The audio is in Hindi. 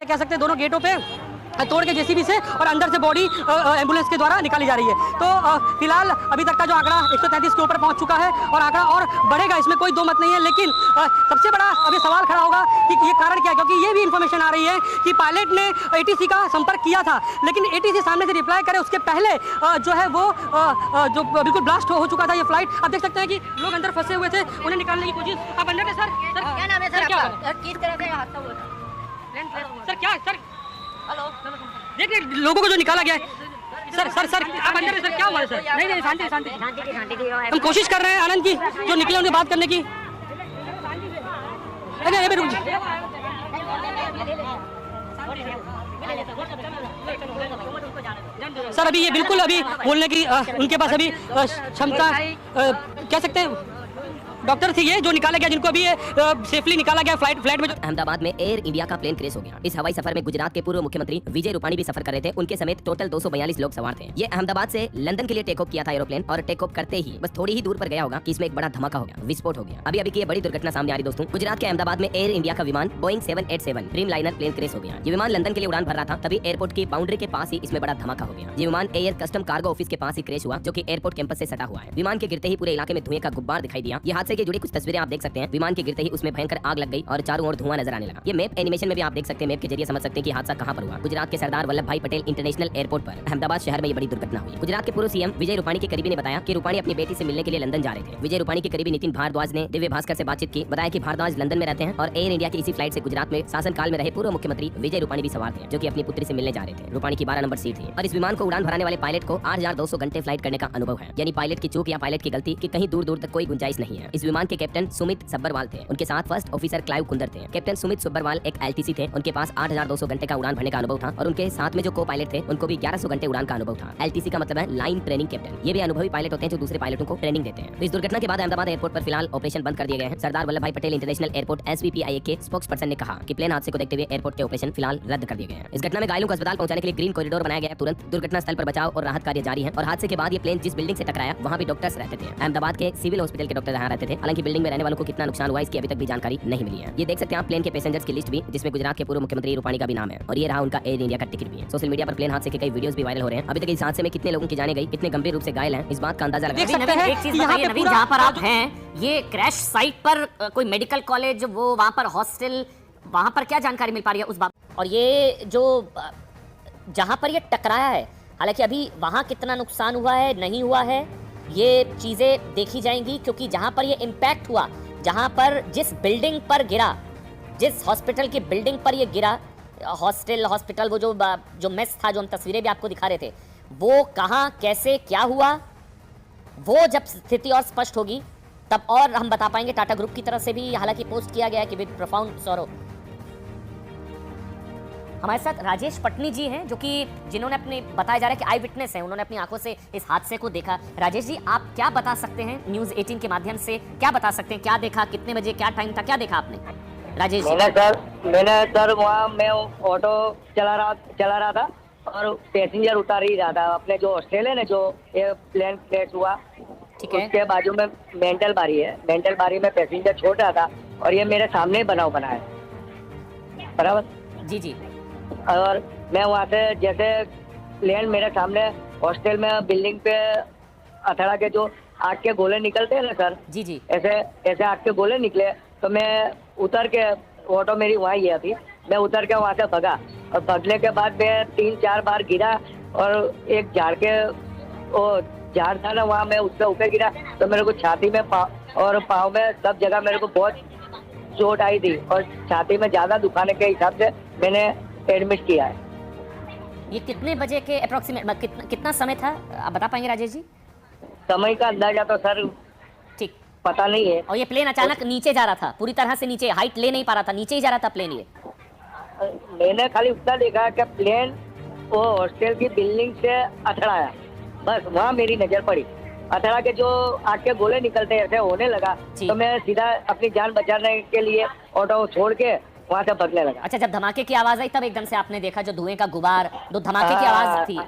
कह सकते हैं दोनों गेटों पे तोड़ के जेसीबी से और अंदर से बॉडी एम्बुलेंस के द्वारा निकाली जा रही है। तो फिलहाल अभी तक का जो आंकड़ा 133 के ऊपर पहुंच चुका है और आंकड़ा और बढ़ेगा, इसमें कोई दो मत नहीं है। लेकिन सबसे बड़ा अभी सवाल खड़ा होगा कि ये कारण क्या है, क्योंकि ये भी इन्फॉर्मेशन आ रही है कि पायलट ने एटीसी का संपर्क किया था, लेकिन एटीसी सामने से रिप्लाई करे उसके पहले जो है वो जो बिल्कुल ब्लास्ट हो चुका था ये फ्लाइट। आप देख सकते हैं कि लोग अंदर फंसे हुए थे, उन्हें निकालने की कोशिश। आप अंदर में सर क्या नाम है सर आपका? किस तरह से हादसा हुआ था? सर क्या सर हेलो, देखिए लोगों को जो निकाला गया है। सर सर सर आप अंदर में सर क्या हुआ है सर? नहीं शांति शांति शांति की हम कोशिश कर रहे हैं आनंद की जो निकले उनसे बात करने की। अरे रुक सर, अभी ये बिल्कुल अभी बोलने की उनके पास अभी क्षमता कह सकते हैं डॉक्टर थे ये जो निकाला गया, जिनको अभी सेफली निकाला गया फ्लाइट में। अहमदाबाद में एयर इंडिया का प्लेन क्रैश हो गया। इस हवाई सफर में गुजरात के पूर्व मुख्यमंत्री विजय रूपाणी भी सफर कर रहे थे। उनके समेत टोटल 242 लोग सवार थे। ये अहमदाबाद से लंदन के लिए टेक ऑफ किया था एरोप्लेन, और टेक ऑफ करते ही बस थोड़ी ही दूर पर गया होगा कि इसमें एक बड़ा धमाका हो गया, विस्फोट हो गया। अभी की ये बड़ी दुर्घटना सामने आ रही दोस्तों। गुजरात के अहमदाबाद में एयर इंडिया का विमान Boeing 787 Dreamliner plane crash हो गया। ये विमान लंदन के लिए उड़ान भर रहा था, तभी एयरपोर्ट की बाउंड्री के पास ही इसमें बड़ा धमाका हो गया। ये विमान एयर कस्टम कार्गो ऑफिस के पास ही क्रैश हुआ, जो कि एयरपोर्ट कैंपस से सटा हुआ है। विमान के गिरते ही पूरे इलाके में धुएं का गुब्बार दिखाई दिया। ये हादसे की जुड़ी कुछ तस्वीरें आप देख सकते हैं। विमान के गिरते ही उसमें भयंकर आग लग गई और चारों ओर धुआं नजर आने लगा। ये मैप एनिमेशन में भी आप देख सकते हैं, मैप के जरिए समझ सकते हैं कि हादसा कहां पर हुआ। गुजरात के सरदार वल्लभ भाई पटेल इंटरनेशनल एयरपोर्ट पर अहमदाबाद शहर में ये बड़ी दुर्घटना हुई। गुजरात के पूर्व सीएम विजय रूपाणी के करीबी ने बताया कि रूपाणी अपनी बेटी से मिलने के लिए लंदन जा रहे थे। विजय रूपाणी के करीबी नितिन भारद्वाज ने दिव्य भास्कर से बातचीत की, बताया कि भारद्वाज लंदन में रहते हैं और एयर इंडिया की इसी फ्लाइट से गुजरात में शासनकाल में रहे पूर्व मुख्यमंत्री विजय रूपाणी भी सवार थे, जो कि अपनी पुत्री से मिलने जा रहे थे। रूपाणी की 12 नंबर सीट थी और इस विमान को उड़ान भराने वाले पायलट को 8200 घंटे फ्लाइट करने का अनुभव है। यानी पायलट की चूक या पायलट की गलती की कहीं दूर दूर तक कोई गुंजाइश नहीं है। इस विमान के कैप्टन सुमित सब्बरवाल थे, उनके साथ फर्स्ट ऑफिसर क्लाइव कुंदर थे। कैप्टन सुमित सब्बरवाल एक एलटीसी थे, उनके पास 8200 घंटे का उड़ान भरने का अनुभव था, और उनके साथ में जो को पायलट थे उनको भी 1100 घंटे उड़ान का अनुभव था। एलटीसी का मतलब है लाइन ट्रेनिंग कैप्टन। ये भी अनुभवी पायलट होते हैं जो दूसरे पायलटों को ट्रेनिंग देते हैं। तो इस दुर्घटना के बाद अहमदाबाद एयरपोर्ट पर फिलहाल ऑपरेशन बंद कर दिए गए हैं। सरदार वल्लभ भाई पटेल इंटरनेशनल एयरपोर्ट एसवीपीआईए के स्पोक्स पर्सन ने कहा कि प्लेन हादसे को देखते हुए एयरपोर्ट के ऑपरेशन फिलहाल रद्द कर दिए गए हैं। इस घटना में घायलों को अस्पताल पहुंचाने के लिए ग्रीन कॉरिडोर बनाया गया। तुरंत दुर्घटना स्थल पर बचाव और राहत कार्य जारी है। और हादसे के बाद ये प्लेन जिस बिल्डिंग से टकराया वहां भी डॉक्टर्स रहते थे। अहमदाबाद के सिविल हॉस्पिटल के डॉक्टर यहाँ रहते थे। हालांकि बिल्डिंग में रहने वालों को कितना नुकसान हुआ इसकी अभी तक भी जानकारी नहीं मिली है। ये देख सकते हैं आप प्लेन के पैसेंजर्स की लिस्ट भी, जिसमें गुजरात के पूर्व मुख्यमंत्री रूपाणी का भी नाम है, और ये रहा उनका एयर इंडिया का टिकट भी है। सोशल मीडिया पर प्लेन हादसे के कई वीडियोस भी वायरल हो रहे हैं। अभी तक इस हादसे में कितने लोगों की जाने गई, कितने गंभीर रूप से घायल हैं, इस बात का अंदाजा लगा सकते हैं। एक चीज बताइए नवीन, जहाँ पर आप हैं ये क्रैश साइट पर कोई मेडिकल कॉलेज, वो वहाँ पर हॉस्टल, वहाँ पर क्या जानकारी मिल पा रही है उस बात? और ये जो जहाँ पर ये टकराया है, हालांकि अभी वहाँ कितना नुकसान हुआ है नहीं हुआ है ये चीजें देखी जाएंगी, क्योंकि जहाँ पर ये इम्पैक्ट हुआ, जहाँ पर जिस बिल्डिंग पर गिरा, जिस हॉस्पिटल की बिल्डिंग पर ये गिरा, हॉस्पिटल वो जो मेस था, जो हम तस्वीरें भी आपको दिखा रहे थे, वो कहाँ कैसे क्या हुआ, वो जब स्थिति और स्पष्ट होगी तब और हम बता पाएंगे। टाटा ग्रुप की तरफ से भी हालांकि पोस्ट किया गया है कि विद प्रोफाउंड सॉरो। हमारे साथ राजेश पटनी जी हैं, जो कि जिन्होंने अपने बताया जा रहा है कि आई विटनेस हैं, उन्होंने अपनी आंखों से इस हादसे को देखा। राजेश जी, आप क्या बता सकते हैं न्यूज़ 18 के माध्यम से, क्या बता सकते हैं, क्या देखा, कितने बजे, क्या टाइम था, क्या देखा आपने? राजेश जी। मैंने सर वहाँ मैं ऑटो चला रहा था और पैसेंजर उतार ही रहा था। अपने जो हॉस्टल है ना, जो प्लेन क्रैश हुआ, ठीक है, उसके बाजू में मेंटल बारी है। मेंटल बारी में पैसेंजर छोड़ रहा था और ये मेरे सामने ही बना है बराबर। जी जी। और मैं वहाँ से जैसे प्लेन मेरे सामने हॉस्टल में बिल्डिंग पे अथड़ा के जो आग के गोले निकलते हैं ना सर, जी जी, ऐसे आग के गोले निकले, तो मैं उतर के, ऑटो मेरी वहाँ ही थी, मैं उतर के वहाँ से भगा, और भगने के बाद मैं 3-4 बार गिरा, और एक झाड़ के वो झाड़ था ना वहाँ, मैं उसके ऊपर गिरा, तो मेरे को छाती में और पाँव में सब जगह मेरे को बहुत चोट आई थी, और छाती में ज़्यादा दुखाने के हिसाब से मैंने एडमिट किया है। ये कितने बजे के अप्रोक्सीमेट, कितना समय था आप बता पाएंगे राजेश जी? समय का अंदाजा तो सर ठीक पता नहीं है। और ये प्लेन अचानक नीचे जा रहा था, पूरी तरह से नीचे, हाइट ले नहीं पा रहा था, नीचे ही जा रहा था प्लेन? ये मैंने खाली उतना देखा कि प्लेन वो हॉस्टल की बिल्डिंग से अथड़ाया, बस वहाँ मेरी नजर पड़ी। अथड़ा के जो आग के गोले निकलते ऐसे होने लगा, तो मैं सीधा अपनी जान बचाने के लिए ऑटो छोड़ के वहाँ से भागने लगा। अच्छा, जब धमाके की आवाज आई तब एकदम से आपने देखा जो धुएं का गुबार, जो धमाके की आवाज थी?